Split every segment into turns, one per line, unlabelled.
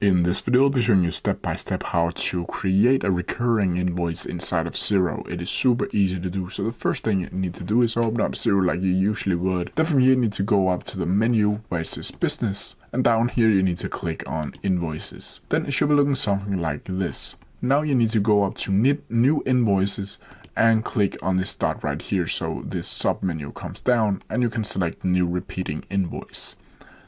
In this video, I'll be showing you step by step how to create a recurring invoice inside of Xero. It is super easy to do. So the first thing you need to do is open up Xero like you usually would. Then from here, you need to go up to the menu where it says business. And down here, you need to click on invoices. Then it should be looking something like this. Now you need to go up to new invoices and click on this dot right here. So this sub menu comes down and you can select new repeating invoice.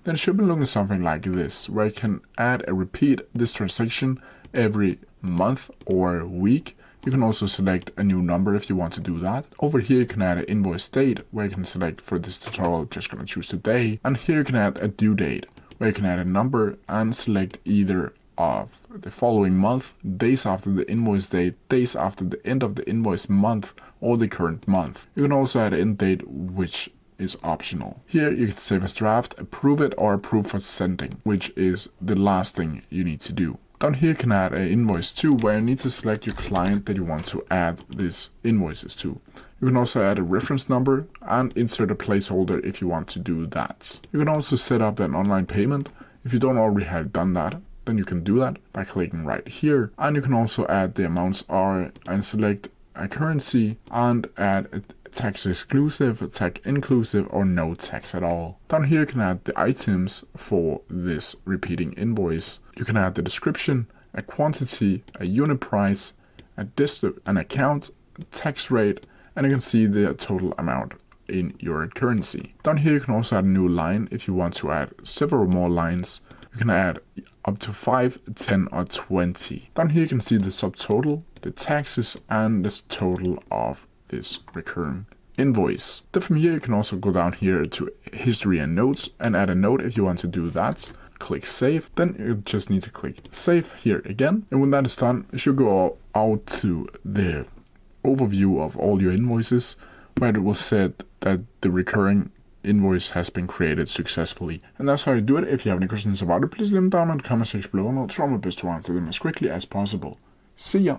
Then it should be looking something like this, where you can add and repeat this transaction every month or week. You can also select a new number if you want to do that. Over here you can add an invoice date, where you can select for this tutorial, I'm just going to choose today. And here you can add a due date, where you can add a number and select either of the following month, days after the invoice date, days after the end of the invoice month, or the current month. You can also add an end date, which is optional. Here you can save as draft, approve it, or approve for sending, which is the last thing you need to do. Down here you can add an invoice to, where you need to select your client that you want to add these invoices to. You can also add a reference number and insert a placeholder if you want to do that. You can also set up an online payment. If you don't already have done that, then you can do that by clicking right here. And you can also add the amounts are and select a currency and add a tax exclusive, tax inclusive, or no tax at all. Down here you can add the items for this repeating invoice. You can add the description, a quantity, a unit price, an account, tax rate, and you can see the total amount in your currency. Down here you can also add a new line if you want to add several more lines. You can add up to 5, 10, or 20. Down here you can see the subtotal, the taxes, and this total of this recurring invoice. Then from here you can also go down here to history and notes and add a note if you want to do that. Click save. Then you just need to click save here again. And when that is done, you should go out to the overview of all your invoices, where it will say that the recurring invoice has been created successfully. And that's how you do it. If you have any questions about it, please leave them down in the comment section below and I'll try my best to answer them as quickly as possible. See ya!